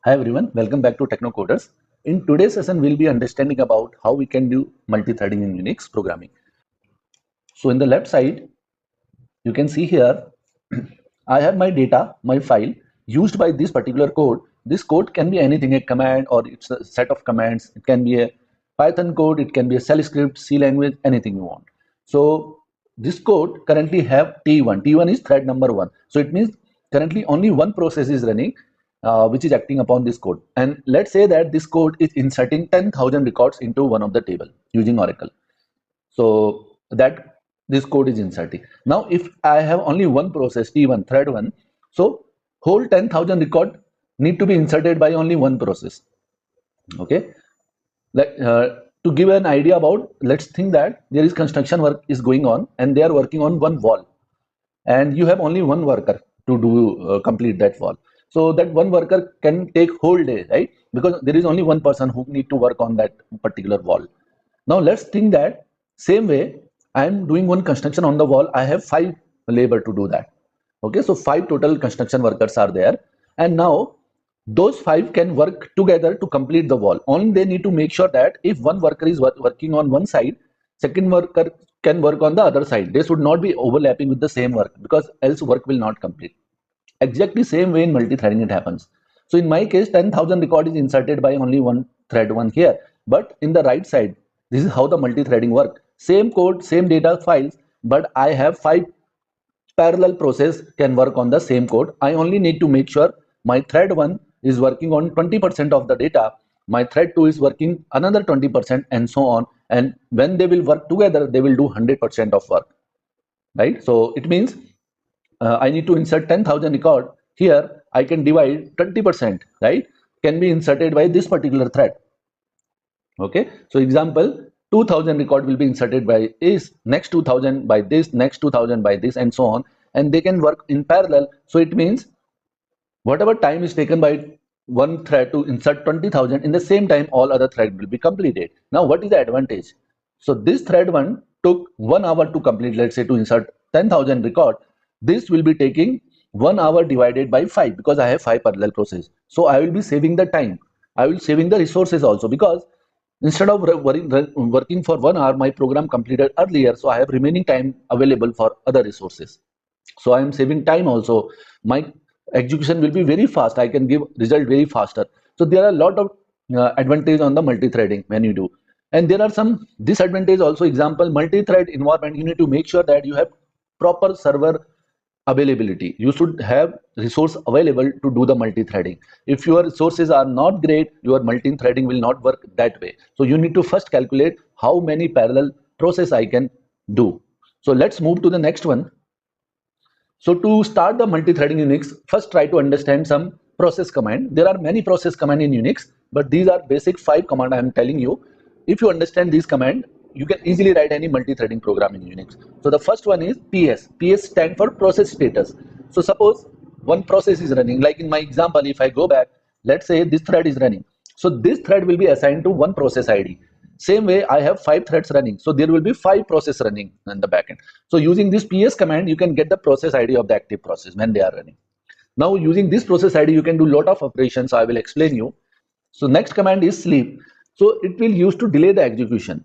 Hi everyone, welcome back to Techno Coders. In today's session, we'll be understanding about how we can do multi-threading in Unix programming. So in the left side, you can see here, I have my data, my file used by this particular code. This code can be anything, a command or it's a set of commands. It can be a Python code, it can be a shell script, C language, anything you want. So this code currently have T1. T1 is thread number 1. So it means currently only one process is running which is acting upon this code. And let's say that this code is inserting 10,000 records into one of the table using Oracle. So that this code is inserting. Now, if I have only one process, T1, thread 1, so whole 10,000 record need to be inserted by only one process. Okay. To give an idea about, let's think that there is construction work is going on and they are working on one wall and you have only one worker to do complete that wall. So that one worker can take whole day, right? Because there is only one person who need to work on that particular wall. Now let's think that same way I am doing one construction on the wall. I have 5 labor to do that. Okay, so 5 total construction workers are there, and now those 5 can work together to complete the wall. Only they need to make sure that if one worker is working on one side, second worker can work on the other side. They should not be overlapping with the same work, because else work will not complete. Exactly same way in multi-threading it happens. So in my case, 10,000 record is inserted by only one thread 1 here. But in the right side, this is how the multi-threading work. Same code, same data files, but I have 5 parallel process can work on the same code. I only need to make sure my thread 1 is working on 20% of the data, my thread 2 is working another 20%, and so on. And when they will work together, they will do 100% of work, right? So it means I need to insert 10,000 record. Here I can divide 20%, right? Can be inserted by this particular thread. Okay, so example, 2000 record will be inserted by is next 2000 by this, next 2000 by this, and so on, and they can work in parallel. So it means whatever time is taken by one thread to insert 20,000, in the same time all other thread will be completed. Now what is the advantage? So this thread 1 took 1 hour to complete, let's say to insert 10,000 record. This will be taking 1 hour divided by 5, because I have 5 parallel process. So I will be saving the time, I will saving the resources also, because instead of working for 1 hour, my program completed earlier, so I have remaining time available for other resources. So I am saving time also. My execution will be very fast. I can give result very faster. So there are a lot of advantage on the multi-threading when you do. And there are some disadvantage also. Example, multi-thread environment, you need to make sure that you have proper server availability. You should have resource available to do the multi-threading. If your resources are not great, your multi-threading will not work that way. So you need to first calculate how many parallel process I can do. So let's move to the next one. So to start the multi-threading Unix, first try to understand some process command. There are many process command in Unix, but these are basic 5 command I am telling you. If you understand these command, you can easily write any multi-threading program in Unix. So the first one is PS. PS stand for process status. So suppose one process is running, like in my example, if I go back, let's say this thread is running. So this thread will be assigned to one process ID. Same way, I have 5 threads running, so there will be 5 process running in the backend. So using this PS command, you can get the process ID of the active process when they are running. Now using this process ID, you can do lot of operations. I will explain you. So next command is sleep. So it will use to delay the execution,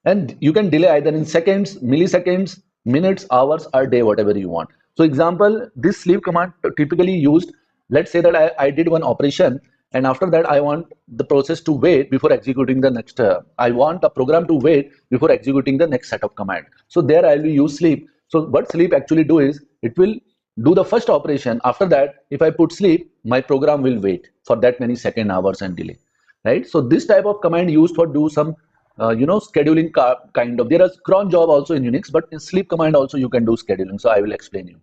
and you can delay either in seconds, milliseconds, minutes, hours, or day, whatever you want. So example, this sleep command typically used, let's say that I did one operation, and after that I want the process to wait before executing the next, I want a program to wait before executing the next set of command. So there I will use sleep. So what sleep actually do is, it will do the first operation. After that, if I put sleep, my program will wait for that many second, hours, and delay, right? So this type of command used for do some scheduling kind of. There is cron job also in Unix, but in sleep command also you can do scheduling. So I will explain you.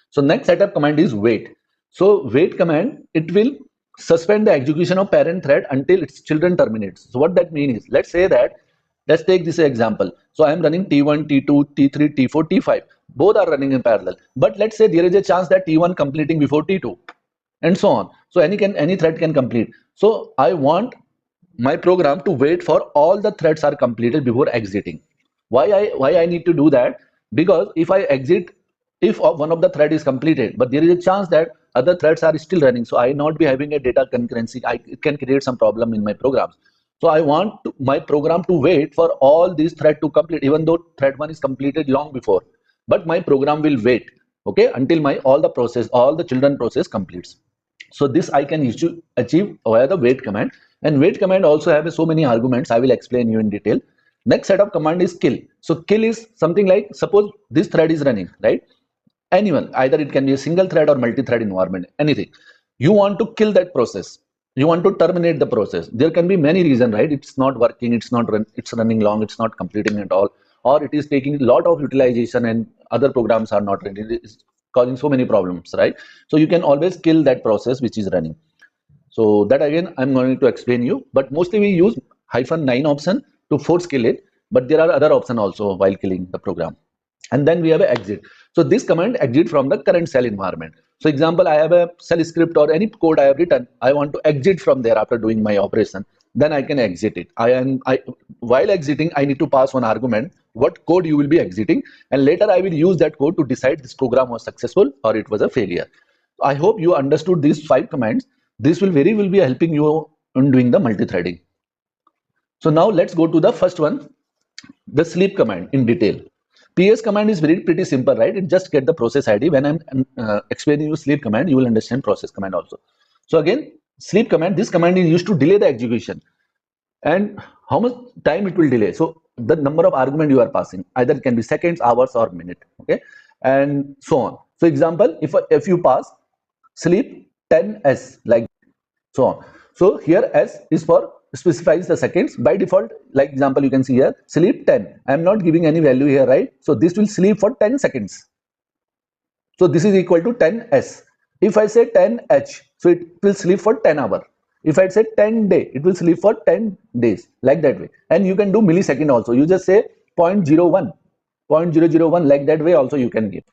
So next setup command is wait. So wait command, it will suspend the execution of parent thread until its children terminates. So what that means is, let's say that, let's take this example. So I am running T1, T2, T3, T4, T5. Both are running in parallel. But let's say there is a chance that T1 completing before T2, and so on. So any thread can complete. So I want my program to wait for all the threads are completed before exiting. Why I need to do that? Because if I exit, if one of the thread is completed, but there is a chance that other threads are still running, so I not be having a data concurrency. It can create some problem in my programs. So I want my program to wait for all these thread to complete, even though thread 1 is completed long before, but my program will wait, okay, until my all the children process completes. So this I can achieve via the wait command. And wait command also have so many arguments. I will explain you in detail. Next set of command is kill. So kill is something like, suppose this thread is running, right? Anyone, either it can be a single thread or multi-thread environment, anything. You want to kill that process. You want to terminate the process. There can be many reasons, right? It's not working, it's running long, it's not completing at all, or it is taking a lot of utilization and other programs are not running. It's causing so many problems, right? So you can always kill that process which is running. So that again I'm going to explain you, but mostly we use -9 option to force kill it, but there are other options also while killing the program. And then we have a exit. So this command exit from the current cell environment. So example, I have a cell script or any code I have written, I want to exit from there after doing my operation, then I can exit it. While exiting, I need to pass one argument, what code you will be exiting, and later I will use that code to decide this program was successful or it was a failure. I hope you understood these 5 commands. This will be helping you in doing the multi-threading. So now let's go to the first one, the sleep command in detail. PS command is pretty simple, right? It just get the process ID. When I'm explaining you sleep command, you will understand process command also. So again, sleep command, this command is used to delay the execution. And how much time it will delay? So the number of argument you are passing, either it can be seconds, hours, or minute, okay, and so on. So example, if you pass sleep 10s, like so on. So here S is for specifies the seconds. By default, like example, you can see here sleep 10. I am not giving any value here, right? So this will sleep for 10 seconds. So this is equal to 10s. If I say 10h, so it will sleep for 10 hours. If I say 10 day, it will sleep for 10 days, like that way. And you can do millisecond also. You just say 0.01, 0.001, like that way also you can give.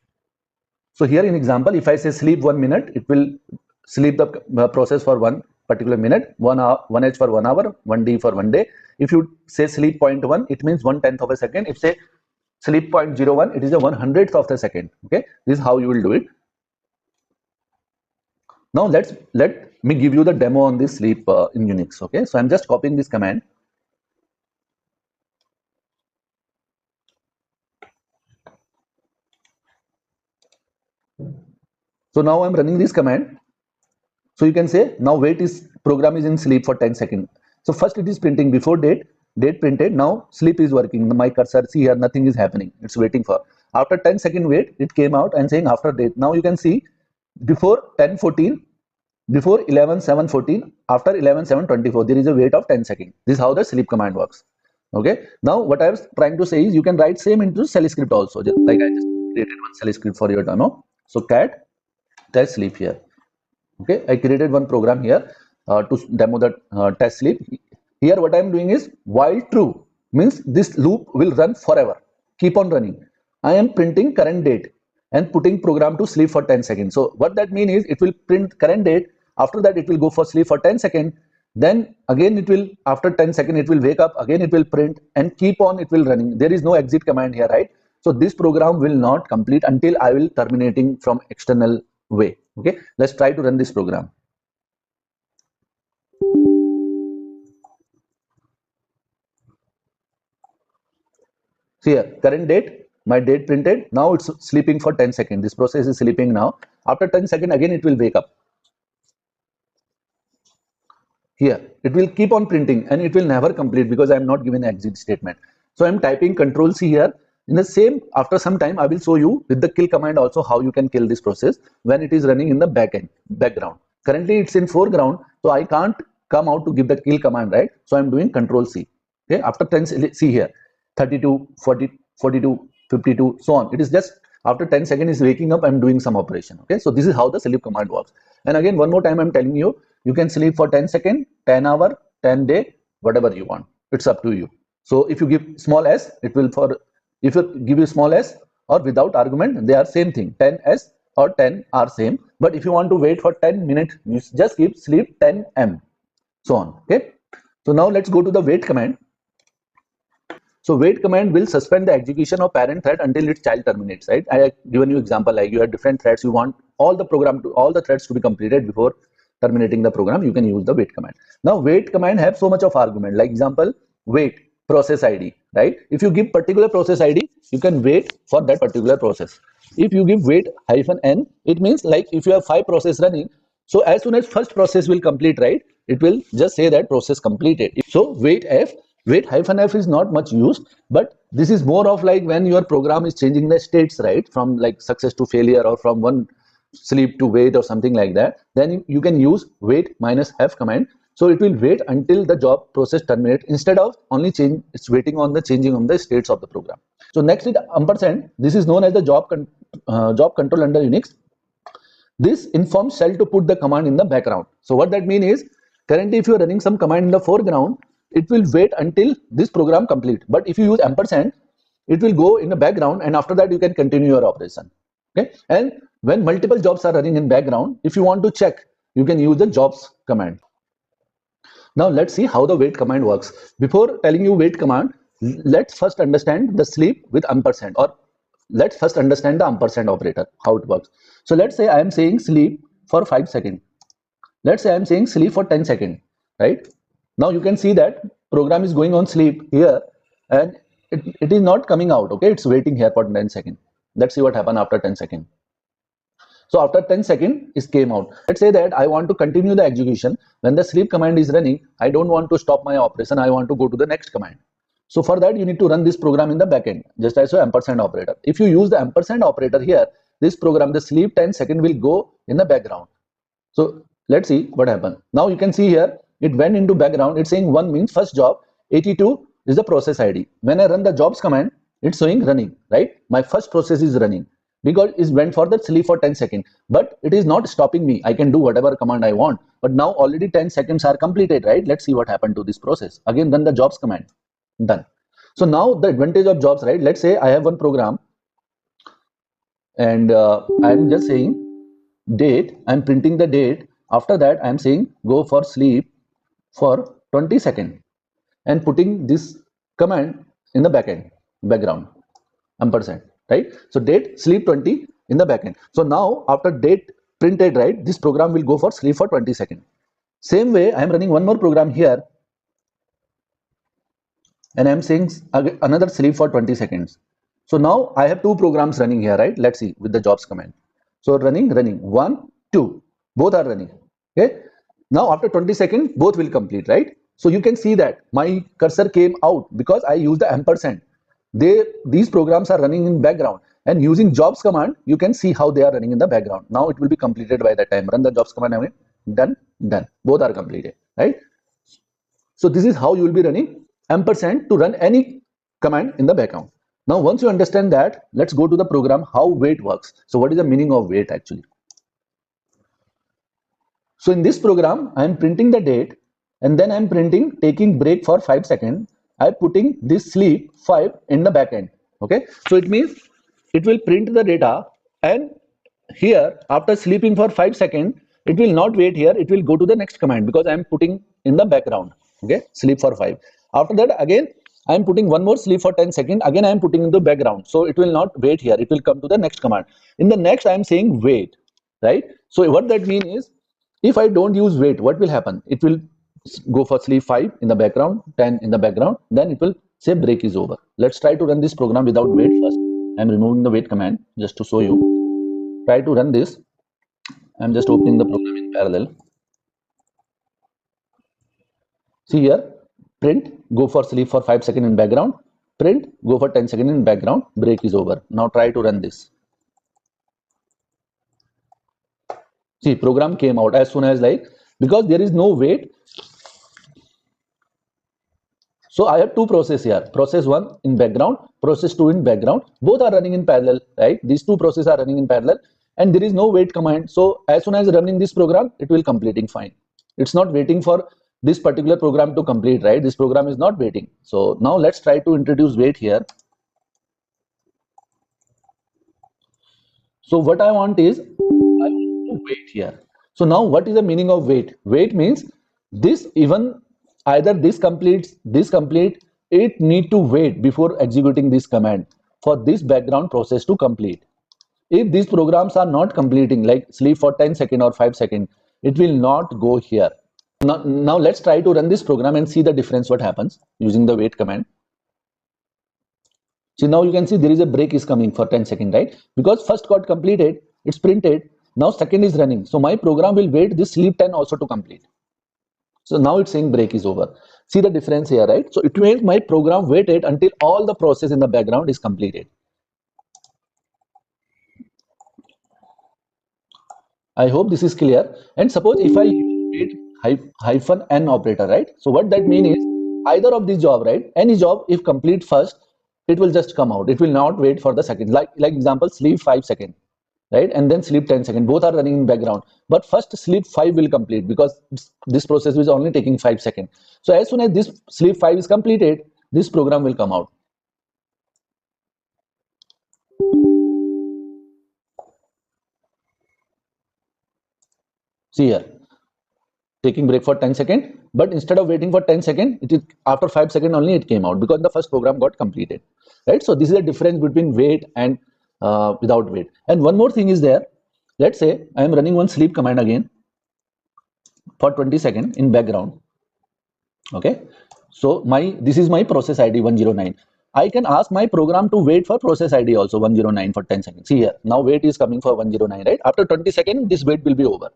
So here in example, if I say sleep 1 minute, it will sleep the process for one particular minute, 1 hour, 1h for 1 hour, 1d for 1 day. If you say sleep 0.1, it means 1/10 of a second. If say sleep 0.01, it is a 1/100th of the second. Okay, this is how you will do it. Now let me give you the demo on this sleep in Unix. Okay, so I'm just copying this command. So now I'm running this command. So you can say now wait is program is in sleep for 10 seconds. So first it is printing before date printed. Now sleep is working. My cursor, see here, nothing is happening. It's waiting for. After 10-second wait, it came out and saying after date. Now you can see before 10:14, before 11:7:14, after 11:7:24, there is a wait of 10 seconds. This is how the sleep command works. Okay. Now what I was trying to say is you can write same into shell script also. Just like I just created one shell script for your demo. So cat test sleep here. Okay, I created one program here to demo the test sleep. Here what I am doing is while true means this loop will run forever, keep on running. I am printing current date and putting program to sleep for 10 seconds. So what that means is it will print current date. After that it will go for sleep for 10 seconds. Then again it will, after 10 seconds it will wake up, again it will print and keep on, it will running. There is no exit command here, right? So this program will not complete until I will terminating from external way. Okay, let's try to run this program. See here, current date, my date printed. Now it's sleeping for 10 seconds. This process is sleeping now. After 10 seconds, again it will wake up. Here, it will keep on printing and it will never complete because I am not given an exit statement. So I'm typing Control C here. In the same, after some time, I will show you with the kill command also how you can kill this process when it is running in the background. Currently, it's in foreground, so I can't come out to give the kill command, right? So I'm doing Control C. Okay, after 10, see here, 32, 40, 42, 52, so on. It is just after 10 seconds is waking up, I'm doing some operation. Okay, so this is how the sleep command works. And again, one more time, I'm telling you, you can sleep for 10 seconds, 10 hour, 10 day, whatever you want. It's up to you. So if you give small s, it will for, if you give you small s or without argument, they are same thing. 10s or 10 are same. But if you want to wait for 10 minutes, you just give sleep 10m, so on. Okay. So now let's go to the wait command. So wait command will suspend the execution of parent thread until its child terminates, right? I have given you example, like you have different threads, you want all the threads to be completed before terminating the program, you can use the wait command. Now wait command have so much of argument, like example, wait process ID, right? If you give particular process ID, you can wait for that particular process. If you give wait -n, it means like if you have 5 processes running, so as soon as first process will complete, right, it will just say that process completed. So wait -f is not much used, but this is more of like when your program is changing the states, right, from like success to failure or from one sleep to wait or something like that, then you can use wait -f command. So it will wait until the job process terminate, instead of only it's waiting on the changing of the states of the program. So next is ampersand. This is known as the job control under Unix. This informs shell to put the command in the background. So what that means is, currently if you are running some command in the foreground, it will wait until this program complete. But if you use ampersand, it will go in the background, and after that you can continue your operation. Okay, and when multiple jobs are running in background, if you want to check, you can use the jobs command. Now let's see how the wait command works. Before telling you wait command, let's first understand the sleep with ampersand, or let's first understand the ampersand operator, how it works. So let's say I am saying sleep for 5 seconds. Let's say I am saying sleep for 10 seconds, right? Now you can see that program is going on sleep here, and it is not coming out, okay? It's waiting here for 10 seconds. Let's see what happened after 10 seconds. So after 10 seconds, it came out. Let's say that I want to continue the execution. When the sleep command is running, I don't want to stop my operation. I want to go to the next command. So for that, you need to run this program in the backend, just as an ampersand operator. If you use the ampersand operator here, this program, the sleep 10 seconds will go in the background. So let's see what happened. Now you can see here, it went into background. It's saying 1 means first job, 82 is the process ID. When I run the jobs command, it's showing running, right? My first process is running, because it went for the sleep for 10 seconds, but it is not stopping me. I can do whatever command I want, but now already 10 seconds are completed, right? Let's see what happened to this process. Again, run the jobs command, done. So now the advantage of jobs, right? Let's say I have one program, and I'm just saying date, I'm printing the date. After that, I'm saying go for sleep for 20 seconds and putting this command in the background, ampersand, right? So date sleep 20 in the backend. So now after date printed, right, this program will go for sleep for 20 seconds. Same way, I am running one more program here, and I am saying another sleep for 20 seconds. So now I have two programs running here, right? Let's see with the jobs command. So running 1, 2, both are running. Okay. Now after 20 seconds, both will complete, right? So you can see that my cursor came out because I used the ampersand. These programs are running in background, and using jobs command, you can see how they are running in the background. Now it will be completed by that time. Run the jobs command again. Done. Both are completed, right? So this is how you will be running ampersand to run any command in the background. Now once you understand that, let's go to the program, how wait works. So what is the meaning of wait actually? So in this program, I am printing the date, and then I am printing taking break for 5 seconds. I am putting this sleep 5 in the backend. Okay, so it means it will print the data, and here after sleeping for 5 seconds, it will not wait here. It will go to the next command because I am putting in the background. Okay, sleep for 5. After that, again I am putting one more sleep for 10 seconds. Again I am putting in the background. So it will not wait here. It will come to the next command. In the next, I am saying wait, right? So what that means is, if I don't use wait, what will happen? It will go for sleep 5 in the background, 10 in the background, then it will say break is over. Let's try to run this program without wait first. I'm removing the wait command just to show you. Try to run this. I'm just opening the program in parallel. See here, print, go for sleep for 5 seconds in background, print, go for 10 seconds in background, break is over. Now try to run this. See, program came out as soon as, like, because there is no wait. So I have two processes here, process 1 in background, process 2 in background, both are running in parallel, right? These two processes are running in parallel, and there is no wait command. So as soon as running this program, it will completing fine. It's not waiting for this particular program to complete, right? This program is not waiting. So now let's try to introduce wait here. So what I want is, I want to wait here. So now what is the meaning of wait? Wait means this, even either this completes, this complete, it need to wait before executing this command for this background process to complete. If these programs are not completing, like sleep for 10 seconds or 5 seconds, it will not go here. Now let's try to run this program and see the difference what happens using the wait command. So now you can see there is a break is coming for 10 seconds, right? Because first got completed, it's printed. Now second is running. So my program will wait this sleep 10 also to complete. So now it's saying break is over. See the difference here, right? So it means my program waited until all the process in the background is completed. I hope this is clear. And suppose if I use hyphen n operator, right? So what that means is either of these job, right? Any job if complete first, it will just come out. It will not wait for the second. Like example, sleep 5 seconds, right? And then sleep 10 seconds. Both are running in background. But first sleep 5 will complete because this process is only taking 5 seconds. So as soon as this sleep 5 is completed, this program will come out. See here, taking break for 10 seconds, but instead of waiting for 10 seconds, it is after 5 seconds only it came out because the first program got completed, right? So this is the difference between wait and without wait. And one more thing is there. Let's say I am running one sleep command again for 20 seconds in background. Okay, so this is my process ID 109. I can ask my program to wait for process ID also 109 for 10 seconds. See here, now wait is coming for 109, right? After 20 seconds, this wait will be over.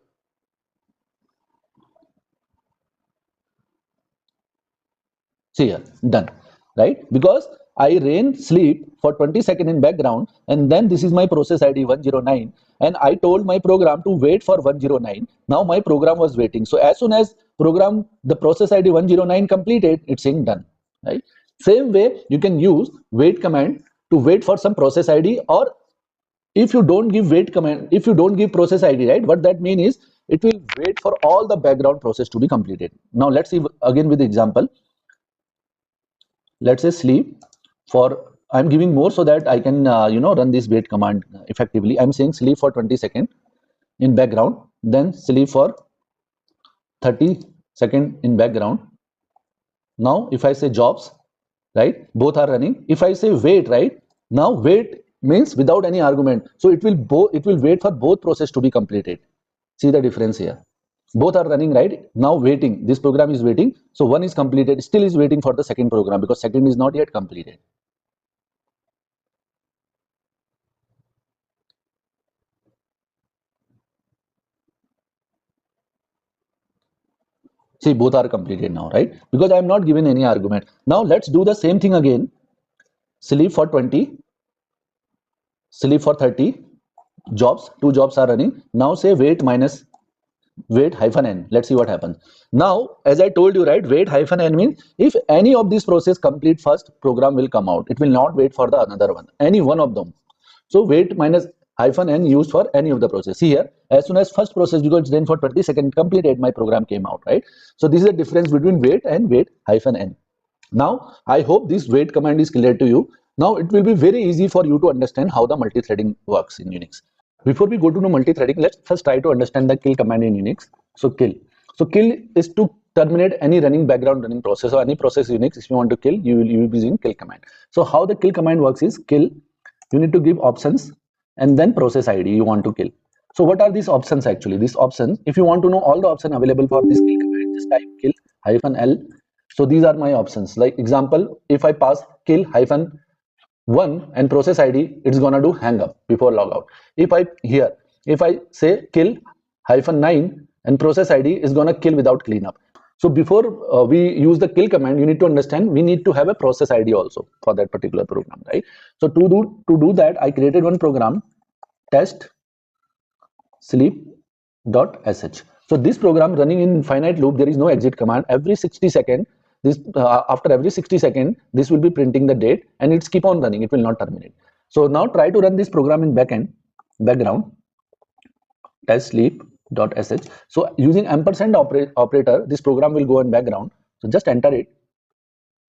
See here, done, right? Because I ran sleep for 20 seconds in background, and then this is my process ID 109, and I told my program to wait for 109. Now my program was waiting. So as soon as the process ID 109 completed, it's saying done, right? Same way you can use wait command to wait for some process ID, or if you don't give wait command, if you don't give process ID, right? What that means is it will wait for all the background process to be completed. Now let's see again with the example. Let's say sleep for, I'm giving more so that I can run this wait command effectively. I'm saying sleep for 20 seconds in background, then sleep for 30 seconds in background. Now if I say jobs, right, both are running. If I say wait, right, now wait means without any argument, so it will wait for both process to be completed. See the difference here. Both are running, right? Now waiting, this program is waiting, so one is completed, still is waiting for the second program because second is not yet completed. See, both are completed now, right? Because I am not given any argument. Now let's do the same thing again. Sleep for 20, sleep for 30, jobs, two jobs are running. Now say wait minus wait hyphen n. Let's see what happens. Now, as I told you, right, wait hyphen n means if any of these process complete first, program will come out. It will not wait for the another one, any one of them. So wait minus hyphen n used for any of the process. See here, as soon as first process, because it's then for 20 seconds completed, my program came out, right? So this is the difference between wait and wait hyphen n. Now, I hope this wait command is clear to you. Now it will be very easy for you to understand how the multi-threading works in Unix. Before we go to know multi-threading, let's first try to understand the kill command in Unix. So kill. So kill is to terminate any background running process or any process Unix. If you want to kill, you will be using kill command. So how the kill command works is kill. You need to give options and then process ID you want to kill. So what are these options actually? These options, if you want to know all the options available for this kill command, just type kill hyphen L. So these are my options. Like example, if I pass kill hyphen 1 and process ID, it's gonna do hang up before logout. If I say kill hyphen 9 and process ID is gonna kill without cleanup. So before we use the kill command, you need to understand we need to have a process ID also for that particular program, right? So to do that, I created one program, test sleep.sh. So this program running in infinite loop, there is no exit command. Every 60 seconds, after every 60 seconds, this will be printing the date and it's keep on running. It will not terminate. So now try to run this program in background, test sleep.sh. So using ampersand operator, this program will go in background. So just enter it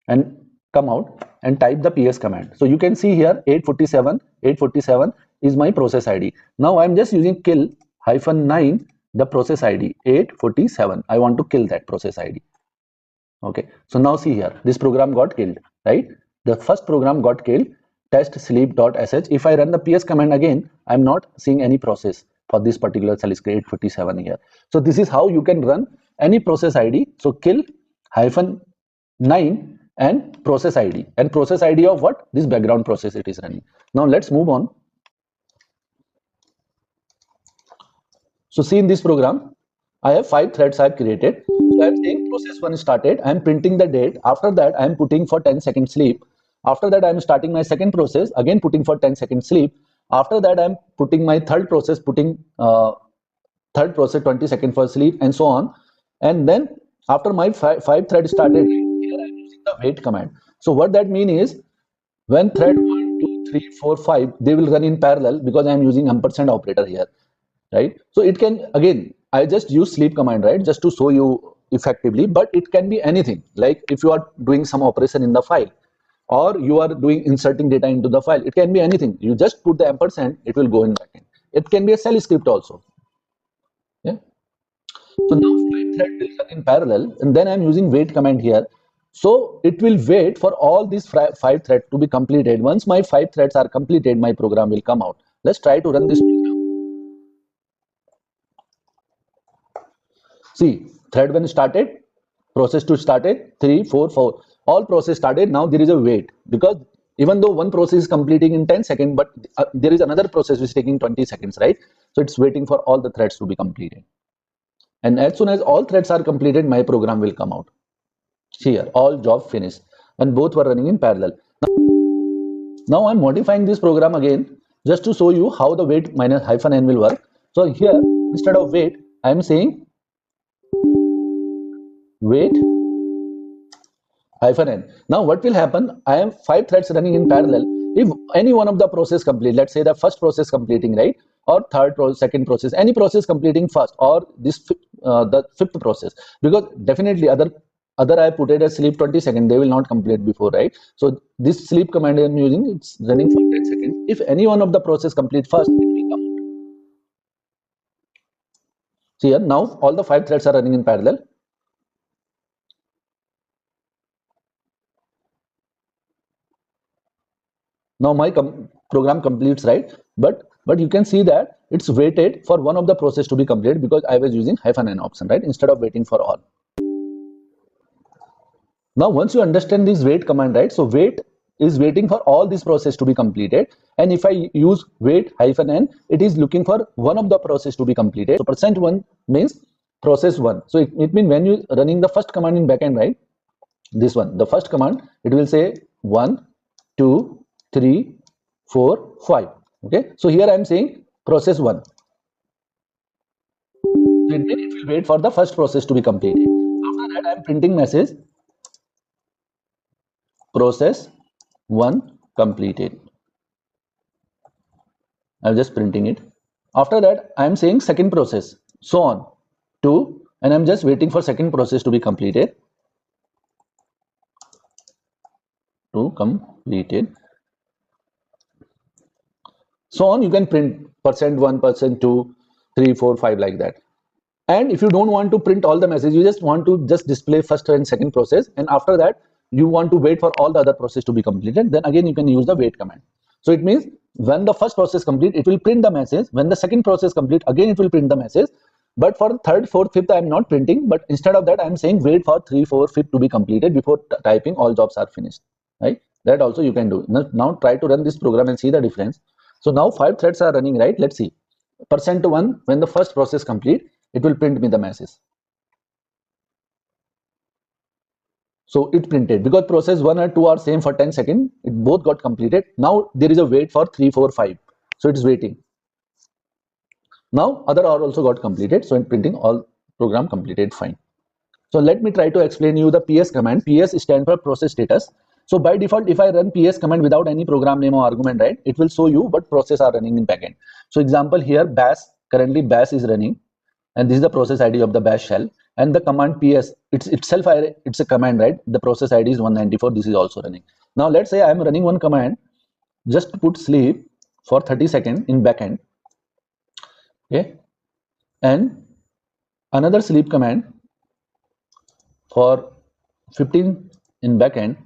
and come out and type the ps command. So you can see here 847 is my process ID. Now I'm just using kill hyphen 9 the process ID 847. I want to kill that process ID. Okay, so now see here, this program got killed. right? The first program got killed, test sleep.sh. If I run the ps command again, I'm not seeing any process for this particular cell is 857 here. So this is how you can run any process id. So kill -9 and process id of what? This background process it is running. Now let's move on. So see in this program, I have 5 threads I have created. So I am saying process 1 started. I am printing the date. After that, I am putting for 10 seconds sleep. After that, I am starting my second process, again putting for 10 seconds sleep. After that, I am putting my third process, putting third process 20 seconds for sleep, and so on. And then after my 5 threads started, here I am using the wait command. So what that means is when thread 1, 2, 3, 4, 5, they will run in parallel because I am using ampersand operator here, right? So it can, again, I just use sleep command, right, just to show you effectively, but it can be anything. Like if you are doing some operation in the file, or you are doing inserting data into the file, it can be anything. You just put the ampersand, it will go in backend. It can be a shell script also. Yeah. So now 5 thread will run in parallel, and then I'm using wait command here. So it will wait for all these 5 threads to be completed. Once my 5 threads are completed, my program will come out. Let's try to run this program. See, thread 1 started, process 2 started, 3, 4, 4. All process started. Now there is a wait because even though one process is completing in 10 seconds, but there is another process which is taking 20 seconds, right? So it's waiting for all the threads to be completed. And as soon as all threads are completed, my program will come out. Here, all job finished. And both were running in parallel. Now I'm modifying this program again just to show you how the wait minus -n will work. So here, instead of wait, I'm saying wait -n. Now what will happen? I have 5 threads running in parallel. If any one of the process complete, let's say the first process completing, right, or second process, any process completing first, or this the fifth process, because definitely other I put it as sleep 20 seconds, they will not complete before, right? So this sleep command I am using, it's running for 10 seconds. If any one of the process complete first, it will come out. See here, now all the 5 threads are running in parallel. Now my program completes, right? But you can see that it's waited for one of the process to be completed because I was using -n option, right, instead of waiting for all. Now once you understand this wait command, right, so wait is waiting for all this process to be completed, and if I use wait -n, it is looking for one of the process to be completed. So %1 means process 1. So it means when you running the first command in backend, right, this one, the first command, it will say 1, 2, 3, 4, 5. Okay, so here I am saying process 1. So it will wait for the first process to be completed. After that, I am printing message process 1 completed. I'm just printing it. After that, I am saying second process, so on, 2, and I'm just waiting for second process to be completed. To completed. So on, you can print %1, %2, 3, 4, 5 like that. And if you don't want to print all the messages, you just want to just display first and second process, and after that you want to wait for all the other process to be completed, then again you can use the wait command. So it means when the first process complete, it will print the message. When the second process complete, again it will print the message. But for third, fourth, fifth, I am not printing, but instead of that I am saying wait for 3, 4, 5 to be completed before typing all jobs are finished, right? That also you can do. Now try to run this program and see the difference. So now 5 threads are running, right? Let's see. %1, when the first process complete, it will print me the message. So it printed because process 1 and 2 are same for 10 seconds. It both got completed. Now there is a wait for 3, 4, 5. So it is waiting. Now other are also got completed. So in printing all program completed fine. So let me try to explain you the PS command. PS stands for process status. So by default, if I run PS command without any program name or argument, right, it will show you what process are running in backend. So example here, bash, currently bash is running, and this is the process ID of the bash shell, and the command PS, it's a command, right? The process ID is 194. This is also running. Now let's say I am running one command, just put sleep for 30 seconds in backend, okay, and another sleep command for 15 in backend,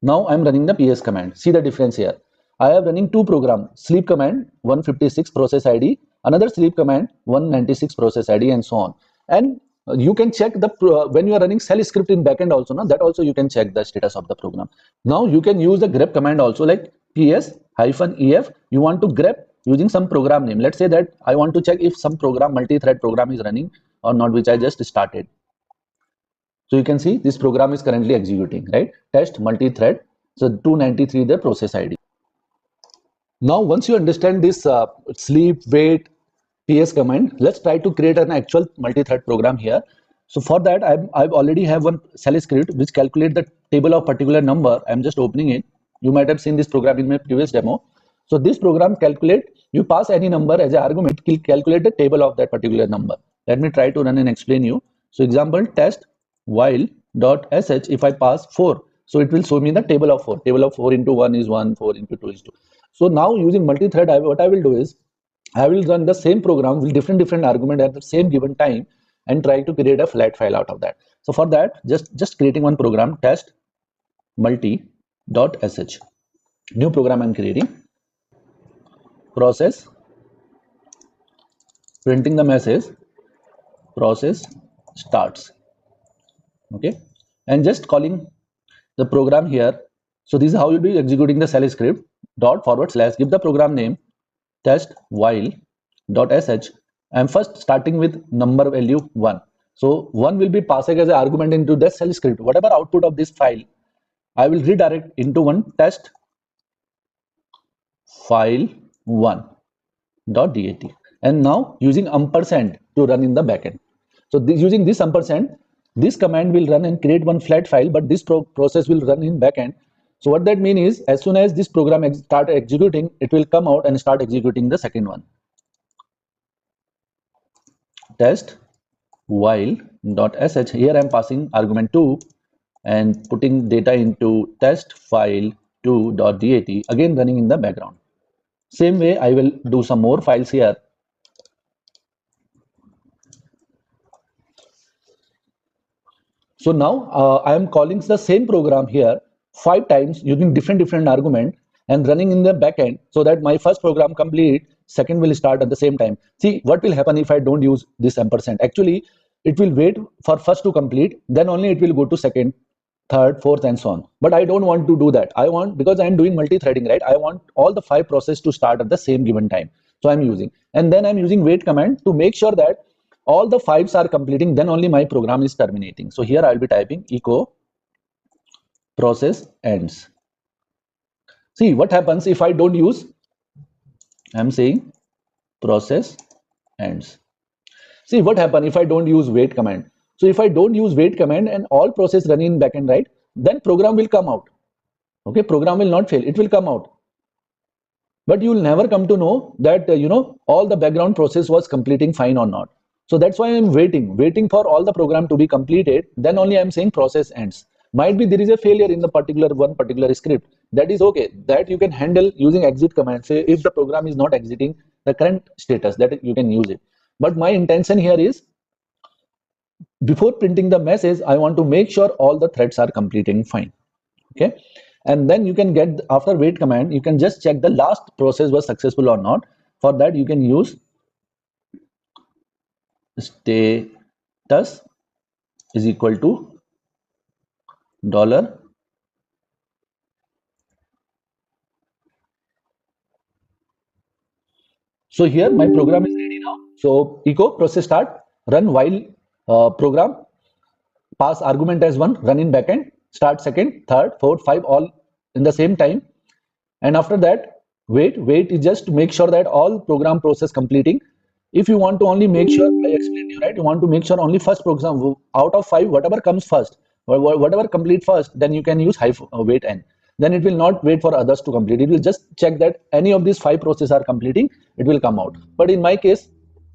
Now I'm running the ps command. See the difference here. I am running two programs, sleep command 156 process id, another sleep command 196 process id, and so on. And you can check the when you are running shell script in backend also, now that also you can check the status of the program. Now you can use the grep command also, like ps-ef. You want to grep using some program name. Let's say that I want to check if some program, multi-thread program, is running or not, which I just started. So you can see this program is currently executing, right? Test multi-thread. So 293 the process ID. Now once you understand this sleep, wait, ps command, let's try to create an actual multi-thread program here. So for that, I've already have one shell script which calculate the table of particular number. I'm just opening it. You might have seen this program in my previous demo. So this program calculate, you pass any number as an argument, it will calculate the table of that particular number. Let me try to run and explain you. So example, test while dot sh, if I pass 4, so it will show me the table of 4. Table of 4 into 1 is 1, 4 into 2 is 2. So now using multi-thread, what I will do is I will run the same program with different argument at the same given time and try to create a flat file out of that. So for that, just creating one program, test multi.sh. New program I'm creating. Process, printing the message, process starts. Okay, and just calling the program here. So this is how you'll be executing the shell script. Dot forward slash, give the program name test while dot sh. I'm first starting with number value 1. So 1 will be passing as an argument into the shell script. Whatever output of this file, I will redirect into one test file 1 dot dat, and now using ampersand to run in the backend. So using this ampersand, this command will run and create one flat file, but this process will run in backend. So what that means is, as soon as this program start executing, it will come out and start executing the second one. Test while dot sh. Here I am passing argument 2 and putting data into test file 2 dot dat, again running in the background. Same way I will do some more files here. So now I am calling the same program here 5 times using different argument and running in the backend, so that my first program complete, second will start at the same time. See what will happen if I don't use this ampersand. Actually, it will wait for first to complete, then only it will go to second, third, fourth, and so on. But I don't want to do that. I want, because I am doing multi-threading, right? I want all the 5 processes to start at the same given time. So I'm using, and then I'm using wait command to make sure that all the 5s are completing, then only my program is terminating. So here I'll be typing echo process ends. See what happens if I don't use, I'm saying process ends. See what happens if I don't use wait command. So if I don't use wait command and all process running in backend, right, then program will come out. Okay, program will not fail, it will come out. But you will never come to know that all the background process was completing fine or not. So that's why I'm waiting for all the program to be completed, then only I'm saying process ends. Might be there is a failure in the particular script. That is okay, that you can handle using exit command. Say if the program is not exiting the current status, that you can use it. But my intention here is, before printing the message, I want to make sure all the threads are completing fine. Okay, and then you can get, after wait command, you can just check the last process was successful or not. For that you can use status is equal to dollar . So here my program is ready now. So echo process start, run while program, pass argument as 1, run in backend, start second, third, fourth, 5 all in the same time. And after that, wait is just to make sure that all program process completing. If you want to only make sure, I explained you, right, you want to make sure only first program out of 5, whatever comes first, whatever complete first, then you can use wait n. Then it will not wait for others to complete, it will just check that any of these 5 processes are completing, it will come out. But in my case,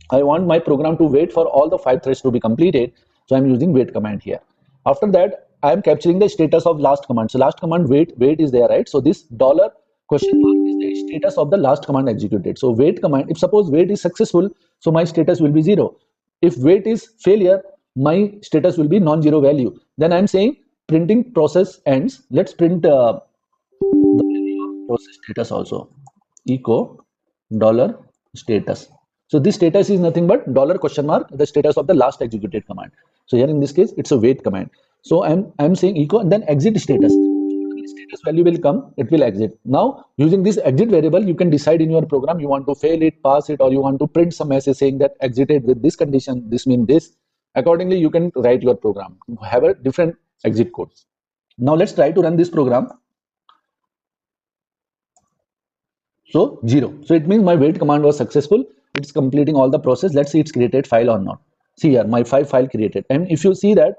I want my program to wait for all the 5 threads to be completed, so I'm using wait command here. After that, I am capturing the status of last command. So last command wait is there, right? So this dollar question mark is the status of the last command executed. So wait command, if suppose wait is successful, so my status will be 0. If wait is failure, my status will be non-zero value. Then I'm saying printing process ends, let's print the process status also. Echo dollar status. So this status is nothing but dollar question mark, the status of the last executed command. So here in this case, it's a wait command. So I'm saying echo and then exit status. Status value will come, it will exit. Now using this exit variable, you can decide in your program you want to fail it, pass it, or you want to print some message saying that exited with this condition, this means this. Accordingly, you can write your program. You have a different exit code. Now let's try to run this program. So 0. So it means my wait command was successful. It's completing all the process. Let's see it's created file or not. See here, my 5 file created. And if you see that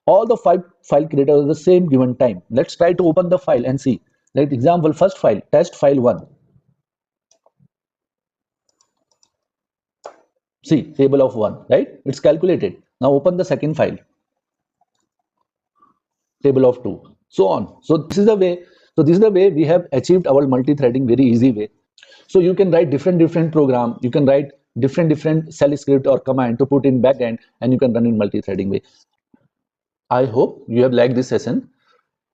all the 5 file created at the same given time. Let's try to open the file and see. Like example, first file, test file 1. See, table of 1, right? It's calculated. Now open the second file, table of 2, so on. So this is the way. So this is the way we have achieved our multi-threading very easy way. So you can write different program. You can write different shell script or command to put in backend, and you can run in multi-threading way. I hope you have liked this session.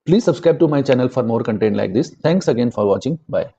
Please subscribe to my channel for more content like this. Thanks again for watching. Bye.